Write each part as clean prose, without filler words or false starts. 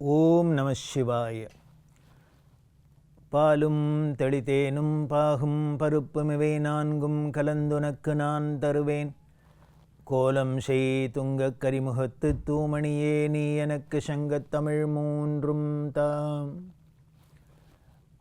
ஓம் நம சிவாய. பாலும் தெளித்தேனும் பாகும் பருப்புமிவை நான்கும் கலந்துனக்கு நான் தருவேன். கோலம் செய் துங்கக் கரிமுகத்து தூமணியே நீ எனக்கு சங்கத்தமிழ் மூன்றும் தாம்.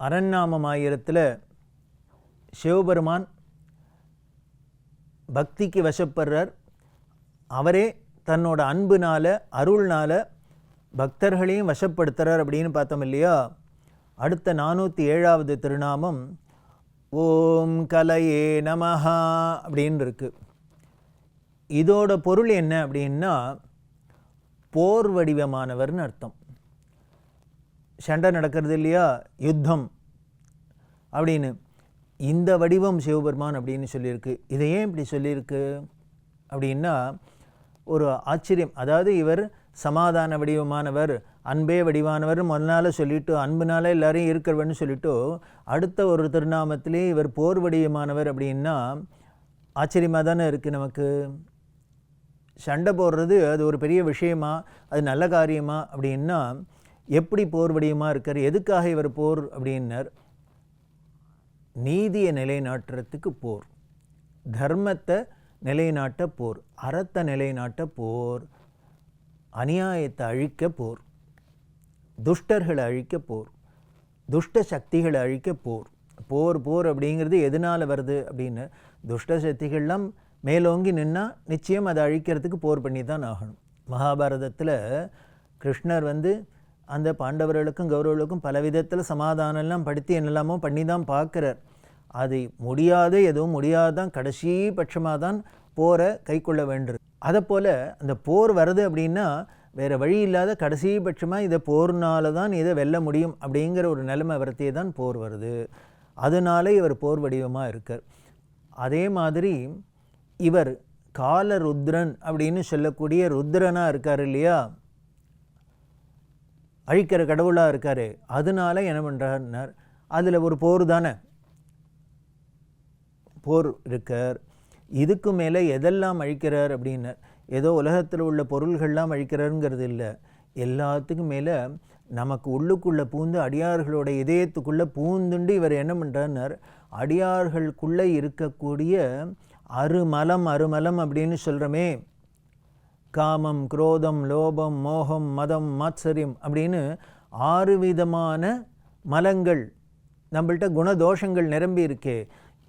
அரண்நாமம் 1000 சிவபெருமான் பக்திக்கு வசப்படுறார். அவரே தன்னோட அன்புனால அருள்னால பக்தர்களையும் வசப்படுத்துகிறார் அப்படின்னு பார்த்தோம் இல்லையா. அடுத்த 407வது திருநாமம் ஓம் கலையே நமஹா அப்படின்னு இருக்கு. இதோட பொருள் என்ன அப்படின்னா போர் வடிவமானவர்னு அர்த்தம். சண்டை நடக்கிறது இல்லையா, யுத்தம் அப்படின்னு, இந்த வடிவம் சிவபெருமான் அப்படின்னு சொல்லியிருக்கு. இதை ஏன் இப்படி சொல்லியிருக்கு அப்படின்னா ஒரு ஆச்சரியம். அதாவது இவர் சமாதான வடிவமானவர், அன்பே வடிவானவர் முதல்ல சொல்லிட்டு அன்புனால எல்லாரையும் இருக்கிறவர்னு சொல்லிட்டு அடுத்த ஒரு திருநாமத்திலே இவர் போர் வடிவமானவர் அப்படின்னா ஆச்சரியமாக தானே இருக்குது நமக்கு. சண்டை போடுறது அது ஒரு பெரிய விஷயமா, அது நல்ல காரியமா அப்படின்னா எப்படி போர் வடிவமாக இருக்கார், எதுக்காக இவர் போர் அப்படின்னார். நீதியை நிலைநாட்டுறதுக்கு போர், தர்மத்தை நிலைநாட்ட போர், அறத்தை நிலைநாட்ட போர், அநியாயத்தை அழிக்க போர், துஷ்டர்களை அழிக்க போர், துஷ்ட சக்திகளை அழிக்க போர். போர் போர் அப்படிங்கிறது எதனால் வருது அப்படின்னு, துஷ்ட சக்திகள்லாம் மேலோங்கி நின்னால் நிச்சயம் அதை அழிக்கிறதுக்கு போர் பண்ணி தான் ஆகணும். மகாபாரதத்தில் கிருஷ்ணர் அந்த பாண்டவர்களுக்கும் கௌரவர்களுக்கும் பல விதத்தில் சமாதானம்லாம் படுத்தி என்னெல்லாமோ பண்ணி தான் பார்க்குறார். அது முடியாது, எதுவும் முடியாதான், கடைசி பட்சமாக தான் போரை கை கொள்ள வேண்டியது. அதை போல் அந்த போர் வருது அப்படின்னா வேறு வழி இல்லாத கடைசி பட்சமாக இதை போர்னால தான் இதை வெல்ல முடியும் அப்படிங்கிற ஒரு நிலைமை வரத்தையே தான் போர் வருது. அதனால இவர் போர் வடிவமாக இருக்கார். அதே மாதிரி இவர் கால ருத்ரன் அப்படின்னு சொல்லக்கூடிய ருத்ரனாக இருக்கார் இல்லையா, அழிக்கிற கடவுளாக இருக்கார். அதனால என்ன பண்ணுறாருன்னார், அதில் ஒரு போர் தானே, போர் இருக்கார். இதுக்கு மேலே எதெல்லாம் அழிக்கிறார் அப்படின்னார். ஏதோ உலகத்தில் உள்ள பொருள்கள்லாம் அழிக்கிறாருங்கிறது இல்லை, எல்லாத்துக்கும் மேலே நமக்கு உள்ளுக்குள்ளே பூந்து அடியார்களோட இதயத்துக்குள்ளே பூந்துண்டு இவர் என்ன பண்ணுறாருன்னார், அடியார்களுக்குள்ளே இருக்கக்கூடிய அருமலம் அப்படின்னு சொல்கிறோமே, காமம், குரோதம், லோபம், மோகம், மதம், மாத்சரியம் அப்படின்னு 6 விதமான மலங்கள் நம்மள்கிட்ட குணதோஷங்கள் நிரம்பி இருக்கே,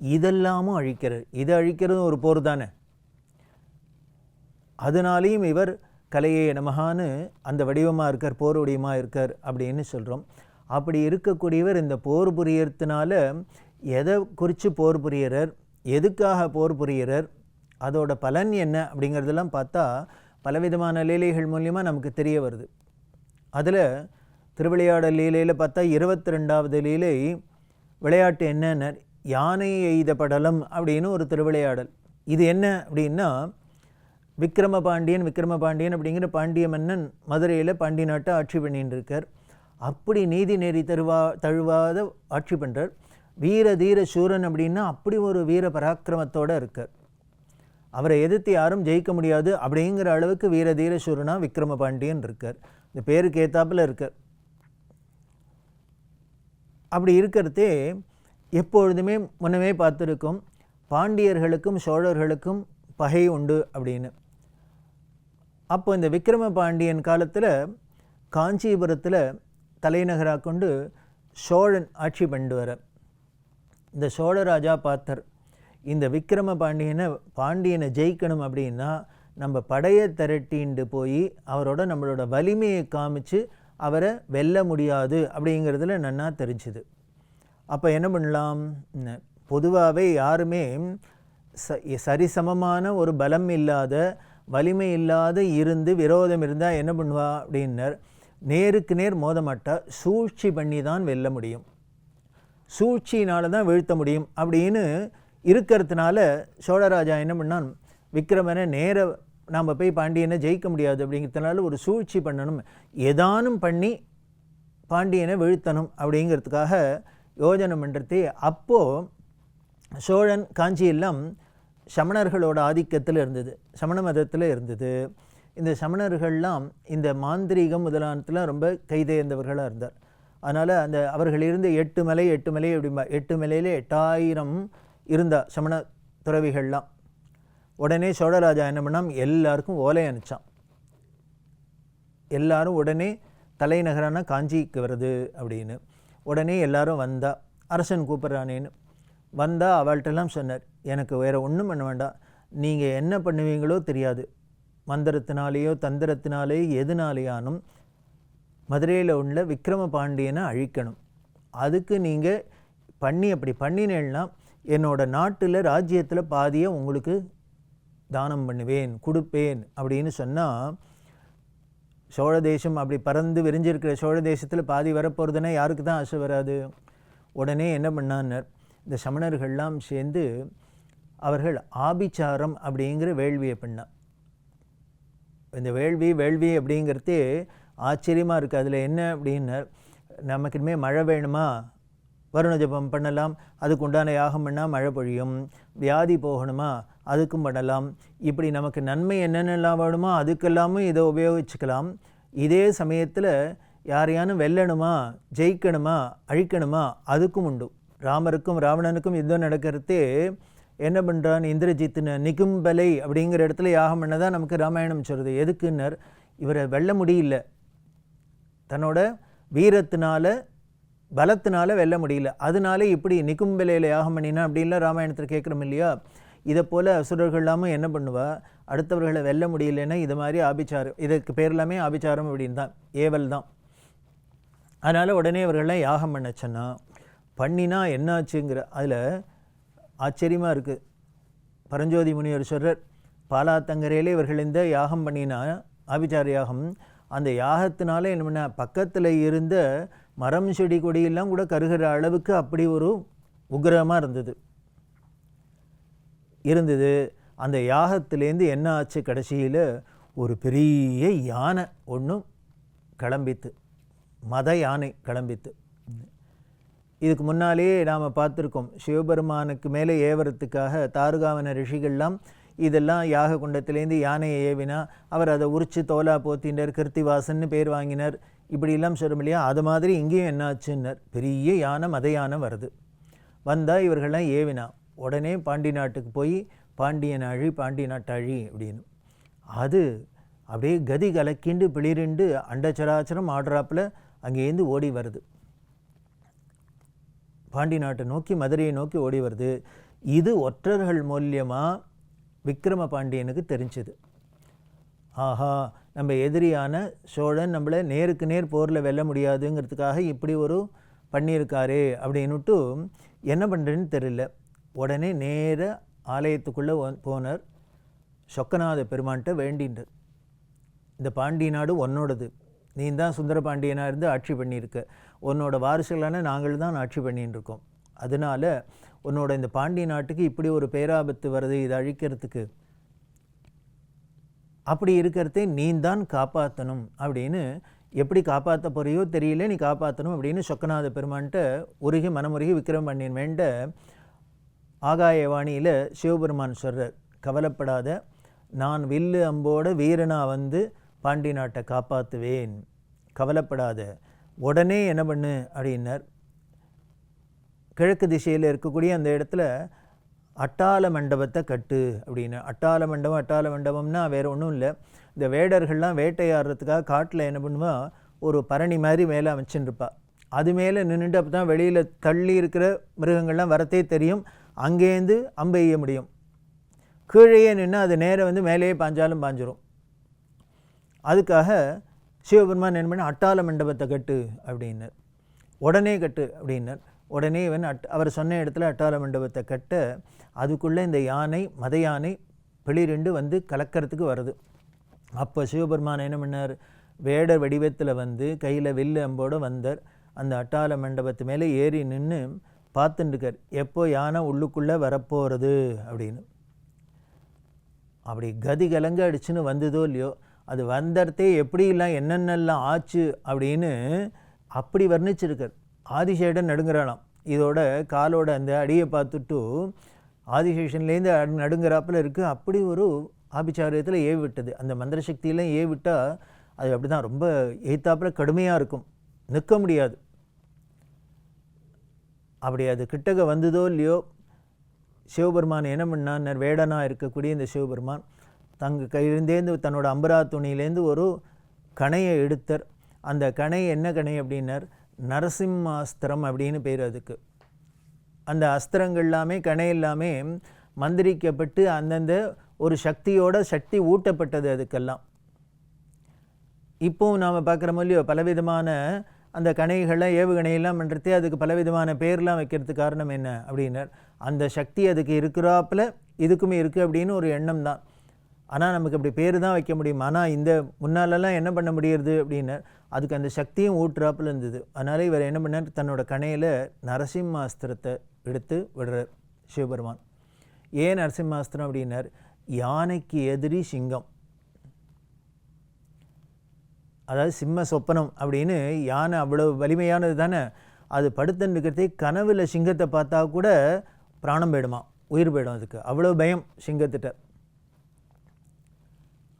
இதெல்லாமும் அழிக்கிறது. இதை அழிக்கிறதும் ஒரு போர் தானே. அதனாலேயும் இவர் கலையே நமகான்னு அந்த வடிவமாக இருக்கார், போர் வடிவமாக இருக்கார் அப்படின்னு சொல்கிறோம். அப்படி இருக்கக்கூடியவர் இந்த போர் புரியறதுனால எதை குறித்து போர் புரியறார், எதுக்காக போர் புரியறார், அதோட பலன் என்ன அப்படிங்கிறதெல்லாம் பார்த்தா பலவிதமான லீலைகள் மூலியமாக நமக்கு தெரிய வருது. அதில் திருவிளையாடல் லீலையில் பார்த்தா 22வது லீலை விளையாட்டு என்னன்னு, யானை எய்த படலம் அப்படின்னு ஒரு திருவிளையாடல். இது என்ன அப்படின்னா விக்ரம பாண்டியன் அப்படிங்கிற பாண்டிய மன்னன் மதுரையில் பாண்டிய நாட்டை ஆட்சி பண்ணிட்டு இருக்கார். அப்படி நீதி நெறி தழுவாத ஆட்சி பண்ணுறார். வீர தீர சூரன் அப்படின்னா அப்படி ஒரு வீர பராக்கிரமத்தோடு இருக்கார். அவரை எதிர்த்து யாரும் ஜெயிக்க முடியாது அப்படிங்கிற அளவுக்கு வீர தீர சூரனா விக்ரம பாண்டியன் இருக்கார். இந்த பேருக்கு ஏத்தாப்பில் இருக்கார். அப்படி இருக்கிறதே எப்பொழுதுமே முன்னமே பார்த்துருக்கோம், பாண்டியர்களுக்கும் சோழர்களுக்கும் பகை உண்டு அப்படின்னு. அப்போ இந்த விக்ரம பாண்டியன் காலத்தில் காஞ்சிபுரத்தில் தலைநகராக கொண்டு சோழன் ஆட்சி பண்ணிட்டு வர இந்த சோழராஜா பார்த்தர், இந்த விக்ரம பாண்டியனை ஜெயிக்கணும் அப்படின்னா நம்ம படையை திரட்டின்னு போய் அவரோட நம்மளோட வலிமையை காமிச்சு அவரை வெல்ல முடியாது அப்படிங்கிறதுல நன்னா தெரிஞ்சுது. அப்போ என்ன பண்ணலாம், பொதுவாகவே யாருமே சரிசமமான ஒரு பலம் இல்லாத வலிமை இல்லாத இருந்து விரோதம் இருந்தால் என்ன பண்ணுவா அப்படின்னர், நேருக்கு நேர் மோத மாட்டா, சூழ்ச்சி பண்ணி தான் வெல்ல முடியும், சூழ்ச்சியினால தான் வீழ்த்த முடியும் அப்படின்னு இருக்கிறதுனால சோழராஜா என்ன பண்ணான், விக்ரமனை நேர நாம் போய் பாண்டியனை ஜெயிக்க முடியாது அப்படிங்கிறதுனால ஒரு சூழ்ச்சி பண்ணணும், ஏதானும் பண்ணி பாண்டியனை வீழ்த்தணும் அப்படிங்கிறதுக்காக யோஜனை பண்ணுறதே. அப்போது சோழன் காஞ்சியெல்லாம் சமணர்களோட ஆதிக்கத்தில் இருந்தது, சமண மதத்தில் இருந்தது. இந்த சமணர்கள்லாம் இந்த மாந்திரீகம் முதலானத்தில் ரொம்ப கைதேர்ந்தவர்களாக இருந்தார். அதனால் அந்த அவர்கள் இருந்த 8 மலை அப்படிம்பா, 8 மலையில் 8000 இருந்தா சமண துறவிகள்லாம். உடனே சோழராஜா என்ன பண்ணான், எல்லாருக்கும் ஓலை அனுப்பிச்சான். எல்லாரும் உடனே தலைநகரான காஞ்சிக்கு வருது அப்படின்னு. உடனே எல்லாரும் வந்தா, அரசன் கூப்பிட்றானேன்னு வந்தா. அவள்கிட்டலாம் சொன்னார், எனக்கு வேறு ஒன்றும் பண்ண வேண்டாம், நீங்கள் என்ன பண்ணுவீங்களோ தெரியாது, மந்திரத்தினாலேயோ தந்திரத்தினாலேயோ எதுனாலேயானும் மதுரையில் உள்ள விக்ரம பாண்டியனை அழிக்கணும். அதுக்கு நீங்கள் அப்படி பண்ணினேன்னா என்னோட நாட்டில் ராஜ்யத்தில் பாதியை உங்களுக்கு தானம் பண்ணுவேன், கொடுப்பேன் அப்படின்னு சொன்னால், சோழ தேசம் அப்படி பறந்து விரிஞ்சிருக்கிற சோழ தேசத்தில் பாதி வரப்போகிறதுனா யாருக்கு தான் ஆசை வராது? உடனே என்ன பண்ணான்னர், இந்த சமணர்கள்லாம் சேர்ந்து அவர்கள் ஆபிச்சாரம் அப்படிங்கிற வேள்வியை பண்ணான். இந்த வேள்வி அப்படிங்கிறதே ஆச்சரியமாக இருக்குது. அதில் என்ன அப்படின்னா, நமக்கு இனிமேல் மழை வேணுமா, வருண ஜபம் பண்ணலாம், அதுக்கு உண்டான யாகம் பண்ணால் மழை பொழியும். வியாதி போகணுமா, அதுக்கும் பண்ணலாம். இப்படி நமக்கு நன்மை என்னென்னலாம் வேணுமோ அதுக்கெல்லாமும் இதை உபயோகிச்சுக்கலாம். இதே சமயத்தில் யாரையானும் வெல்லணுமா, ஜெயிக்கணுமா, அழிக்கணுமா, அதுக்கும் உண்டு. ராமருக்கும் ராவணனுக்கும் யுத்தம் நடக்கிறதே என்ன பண்ணுறான், இந்திரஜித்துன்னு நிகும்பலை அப்படிங்கிற இடத்துல யாகம் பண்ணதான் நமக்கு ராமாயணம் சொல்கிறது. எதுக்குன்னர், இவரை வெல்ல முடியல, தன்னோட வீரத்தினால பலத்தினால வெல்ல முடியல, அதனால இப்படி நிகும்பலையில் யாகம் பண்ணினா அப்படின்லாம் ராமாயணத்தில் கேட்குறோம் இல்லையா? இதை போல் அசுரர்கள் எல்லாமும் என்ன பண்ணுவா, அடுத்தவர்களை வெல்ல முடியலன்னா இது மாதிரி ஆபிச்சாரம், இதுக்கு பேர் எல்லாமே ஆபிச்சாரம் அப்படின்னு தான், ஏவல் தான். அதனால் உடனே இவர்கள்லாம் யாகம் பண்ணச்சன்னா பண்ணினா என்னாச்சுங்கிற அதில் ஆச்சரியமாக இருக்குது. பரஞ்சோதி முனிவர் சொல்கிறார், பாலாத்தங்கரையிலே இவர்கள் இந்த யாகம் பண்ணினா ஆபிச்சார யாகம், அந்த யாகத்தினால என்ன பண்ண, பக்கத்தில் இருந்த மரம் செடி கொடியெல்லாம் கூட கருகிற அளவுக்கு அப்படி ஒரு உக்கிரமாக இருந்தது. அந்த யாகத்திலேருந்து என்ன ஆச்சு, கடைசியில் ஒரு பெரிய யானை ஒன்று கிளம்பித்து, மத யானை கிளம்பித்து. இதுக்கு முன்னாலேயே நாம் பார்த்துருக்கோம், சிவபெருமானுக்கு மேலே ஏவறத்துக்காக தாருகாவன ரிஷிகள்லாம் இதெல்லாம் யாக குண்டத்திலேருந்து யானையை ஏவினா, அவர் அதை உரித்து தோலா போத்தினர், கிருத்திவாசன்னு பேர் வாங்கினார், இப்படிலாம் சொல்லும் இல்லையா? அது மாதிரி இங்கேயும் என்னாச்சுன்னர், பெரிய யானை மத யானை வருது. வந்தால் இவர்கள்லாம் ஏவினா, உடனே பாண்டி நாட்டுக்கு போய் பாண்டியன் அழி, பாண்டி நாட்டு அழி அப்படின்னு. அது அப்படியே கதி கலக்கிண்டு பிளிரிண்டு அண்டச்சராச்சரம் ஆடுறாப்பில் அங்கேருந்து ஓடி வருது, பாண்டி நாட்டை நோக்கி, மதுரையை நோக்கி ஓடி வருது. இது ஒற்றர்கள் மூலியமாக விக்ரம பாண்டியனுக்கு தெரிஞ்சுது. ஆஹா, நம்ம எதிரியான சோழன் நம்மளை நேருக்கு நேர் போரில் வெல்ல முடியாதுங்கிறதுக்காக இப்படி ஒரு பண்ணியிருக்காரே அப்படின்னுட்டு என்ன பண்ணுறேன்னு தெரியல. உடனே நேர ஆலயத்துக்குள்ளே போனார். சொக்கநாத பெருமான்கிட்ட வேண்டின்றார், இந்த பாண்டி நாடு உன்னோடது, நீ தான் சுந்தர பாண்டியனாக இருந்து ஆட்சி பண்ணியிருக்க, உன்னோட வாரிசுகளான நாங்கள் தான் ஆட்சி பண்ணின்னு இருக்கோம், அதனால் உன்னோட இந்த பாண்டிய நாட்டுக்கு இப்படி ஒரு பேராபத்து வருது, இதை அழிக்கிறதுக்கு, அப்படி இருக்கிறதே நீ தான் காப்பாற்றணும் அப்படின்னு. எப்படி காப்பாற்ற போறியோ தெரியல, நீ காப்பாற்றணும் அப்படின்னு சொக்கநாத பெருமான்கிட்ட உருகி மனமுருகி விக்ரம பாண்டியன் வேண்ட ஆகாயவாணியில் சிவபெருமான் சொல்கிறார், கவலைப்படாத, நான் வில்லு அம்போட வீரனாக வந்து பாண்டி நாட்டை காப்பாற்றுவேன், கவலைப்படாத. உடனே என்ன பண்ணு அப்படின்னார், கிழக்கு திசையில் இருக்கக்கூடிய அந்த இடத்துல அட்டாள மண்டபத்தை கட்டு அப்படின்னு. அட்டாள மண்டபம்னா வேறு ஒன்றும் இல்லை, இந்த வேடர்கள்லாம் வேட்டையாடுறதுக்காக காட்டில் என்ன பண்ணுவா, ஒரு பரணி மாதிரி மேலே அமைச்சுருப்பா, அது மேலே நின்றுட்டு அப்போ தான் வெளியில் தள்ளி இருக்கிற மிருகங்கள்லாம் வரத்தே தெரியும், அங்கேருந்து அம்பு எய்ய முடியும். கீழேயே நின்று அது நேரம் வந்து மேலேயே பாஞ்சாலும் பாஞ்சிரும். அதுக்காக சிவபெருமான் என்ன பண்ண, அட்டாள மண்டபத்தை கட்டு அப்படின்னார். உடனே கட்டு அப்படின்னார். உடனே இவன் அவர் சொன்ன இடத்துல அட்டாள மண்டபத்தை கட்ட, அதுக்குள்ளே இந்த யானை மத யானை பிளிரெண்டு வந்து கலக்கிறதுக்கு வருது. அப்போ சிவபெருமான் என்ன பண்ணார், வேடர் வடிவத்தில் வந்து கையில் வில்லு அம்போடு வந்தார். அந்த அட்டாள மண்டபத்து மேலே ஏறி நின்று பார்த்துட்டுருக்கார், எப்போ யானை உள்ளுக்குள்ளே வரப்போகிறது அப்படின்னு. அப்படி கதி கலங்க அடிச்சுன்னு வந்ததோ இல்லையோ, அது வந்தடத்தே எப்படிலாம் என்னென்னலாம் ஆச்சு அப்படின்னு அப்படி வர்ணிச்சிருக்கார். ஆதிசேடன் நடுங்கிறாளாம், இதோட காலோட அந்த அடியை பார்த்துட்டு ஆதிசேஷன்லேருந்து நடுங்கிறாப்பில் இருக்குது. அப்படி ஒரு ஆபிச்சாரியத்தில் ஏவி விட்டது. அந்த மந்திர சக்தியெல்லாம் ஏவி விட்டால் அது அப்படி தான் ரொம்ப எய்த்தாப்பில் கடுமையாக இருக்கும், நிற்க முடியாது. அப்படி அது கிட்டக்க வந்ததோ இல்லையோ, சிவபெருமான் என்ன பண்ணார், வேடனாக இருக்கக்கூடிய இந்த சிவபெருமான் தங்க கையிலேருந்து தன்னோட அம்பரா துணியிலேருந்து ஒரு கணையை எடுத்தார். அந்த கணை என்ன கணை அப்படின்னார், நரசிம்மாஸ்திரம் அப்படின்னு பேர் அதுக்கு. அந்த அஸ்திரங்கள் எல்லாமே கணை எல்லாமே மந்திரிக்கப்பட்டு அந்தந்த ஒரு சக்தியோட சக்தி ஊட்டப்பட்டது அதுக்கெல்லாம். இப்போவும் நாம் பார்க்குறோமோ இல்லையோ, பலவிதமான அந்த கணைகள்லாம் ஏவுகணையெல்லாம் பண்ணுறதே அதுக்கு பலவிதமான பேர்லாம் வைக்கிறதுக்கு காரணம் என்ன அப்படின்னார், அந்த சக்தி அதுக்கு இருக்கிறாப்புல இதுக்குமே இருக்குது அப்படின்னு ஒரு எண்ணம் தான். ஆனால் நமக்கு அப்படி பேர் தான் வைக்க முடியும். ஆனால் இந்த முன்னாலெல்லாம் என்ன பண்ண முடியுது அப்படின்னார், அதுக்கு அந்த சக்தியும் ஊட்டுறாப்புல இருந்தது. அதனால் இவர் என்ன பண்ணார், தன்னோட கணையில் நரசிம்மாஸ்திரத்தை எடுத்து விடுறார் சிவபெருமான். ஏன் நரசிம்மாஸ்திரம் அப்படின்னார், யானைக்கு எதிரி சிங்கம், அதாவது சிம்ம சொப்பனம் அப்படின்னு. யானை அவ்வளோ வலிமையானது தானே, அது படுத்துருக்கிறதே கனவுல சிங்கத்தை பார்த்தா கூட பிராணம் போயிடுமா, உயிர் போயிடும், அதுக்கு அவ்வளோ பயம் சிங்கத்திட்ட.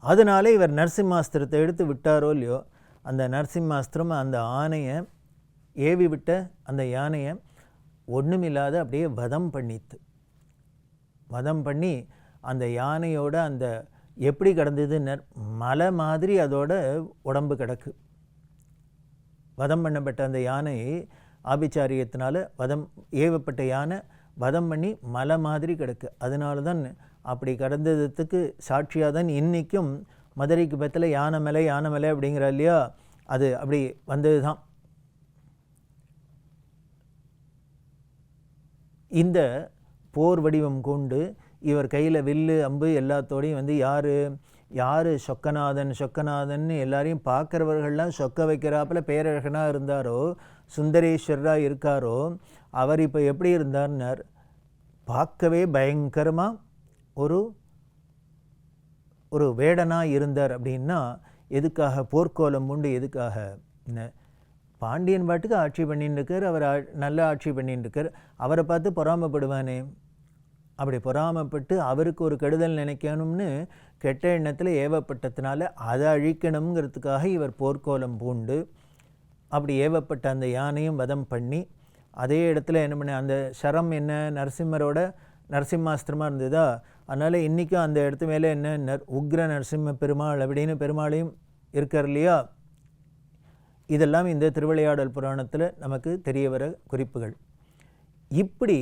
அதனால இவர் நரசிம்மாஸ்திரத்தை எடுத்து விட்டாரோ இல்லையோ, அந்த நரசிம்மாஸ்திரம் அந்த ஆணையை ஏவி விட்ட அந்த யானையை ஒன்றுமில்லாத அப்படியே வதம் பண்ணித்து. வதம் பண்ணி அந்த யானையோட அந்த எப்படி கிடந்ததுன்னு மலை மாதிரி அதோட உடம்பு கிடக்கு. வதம் பண்ணப்பட்ட அந்த யானை ஆபிச்சாரியத்தினால வதம் ஏவப்பட்ட யானை வதம் பண்ணி மலை மாதிரி கிடக்கு. அதனால தான் அப்படி கடந்ததுக்கு சாட்சியாக தான் இன்றைக்கும் மதுரைக்கு பக்கத்தில் யானை மலை அப்படிங்கிற இல்லையா, அது அப்படி வந்தது தான். இந்த போர் வடிவம் கொண்டு இவர் கையில் வில்லு அம்பு எல்லாத்தோடையும் வந்து யார் சொக்கநாதன் எல்லாரையும் பார்க்குறவர்கள்லாம் சொக்க வைக்கிறாப்பில் பேரழகனாக இருந்தாரோ, சுந்தரேஸ்வரராக இருக்காரோ, அவர் இப்போ எப்படி இருந்தார்னார், பார்க்கவே பயங்கரமாக ஒரு வேடனாக இருந்தார். அப்படின்னா எதுக்காக, போர்க்கோலம் உண்டு, எதுக்காக, பாண்டியன் பாட்டுக்கு ஆட்சி பண்ணின்னு இருக்கார், அவர் நல்ல ஆட்சி பண்ணின்னு இருக்கார், அவரை பார்த்து பொறாமப்படுவானே, அப்படி பொறாமப்பட்டு அவருக்கு ஒரு கெடுதல் நினைக்கணும்னு கெட்ட எண்ணத்தில் ஏவப்பட்டதுனால அதை அழிக்கணுங்கிறதுக்காக இவர் போர்க்கோலம் பூண்டு அப்படி ஏவப்பட்ட அந்த யானையும் வதம் பண்ணி அதே இடத்துல என்ன பண்ண, அந்த சரம் என்ன நரசிம்மாஸ்திரமாக இருந்ததா, அதனால் இன்றைக்கும் அந்த இடத்து மேலே என்ன உக்ர நரசிம்ம பெருமாள் அப்படின்னு பெருமாளையும் இருக்கார் இல்லையா. இதெல்லாம் இந்த திருவிளையாடல் புராணத்தில் நமக்கு தெரிய வர குறிப்புகள். இப்படி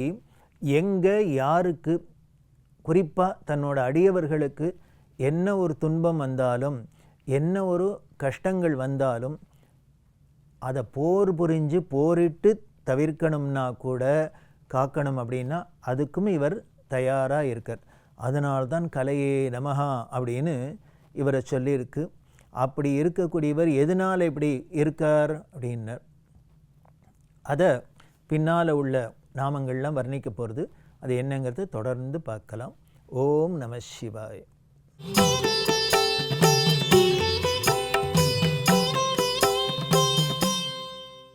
எங்கே யாருக்கு, குறிப்பாக தன்னோட அடியவர்களுக்கு என்ன ஒரு துன்பம் வந்தாலும் என்ன ஒரு கஷ்டங்கள் வந்தாலும் அதை போர் புரிஞ்சு போரிட்டு தவிர்க்கணும்னா கூட காக்கணும் அப்படின்னா அதுக்கும் இவர் தயாராக இருக்கார். அதனால்தான் கலையே நமஹா அப்படின்னு இவரை சொல்லியிருக்கு. அப்படி இருக்கக்கூடியவர் எதனால் இப்படி இருக்கார் அப்படின்னார், அதை பின்னால் உள்ள நாமங்கள்லாம் வர்ணிக்க போகிறது. அது என்னங்கிறது தொடர்ந்து பார்க்கலாம். ஓம் நம சிவாய.